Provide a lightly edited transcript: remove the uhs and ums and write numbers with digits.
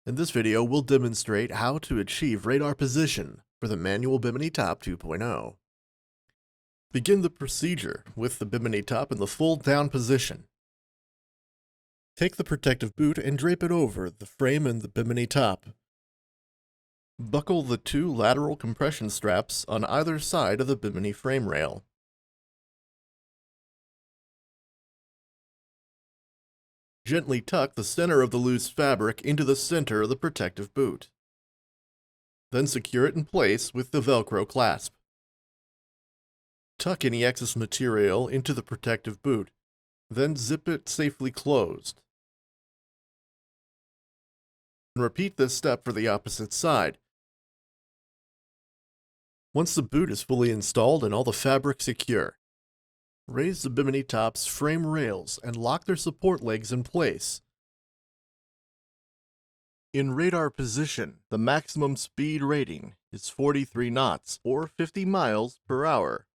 In this video, we'll demonstrate how to achieve radar position for the Manual Bimini Top 2.0. Begin the procedure with the Bimini top in the full down position. Take the protective boot and drape it over the frame and the Bimini top. Buckle the two lateral compression straps on either side of the Bimini frame rail. Gently tuck the center of the loose fabric into the center of the protective boot. Then secure it in place with the Velcro clasp. Tuck any excess material into the protective boot, then zip it safely closed. And repeat this step for the opposite side. Once the boot is fully installed and all the fabric secure, raise the Bimini top's frame rails and lock their support legs in place. In radar position, the maximum speed rating is 43 knots or 50 miles per hour.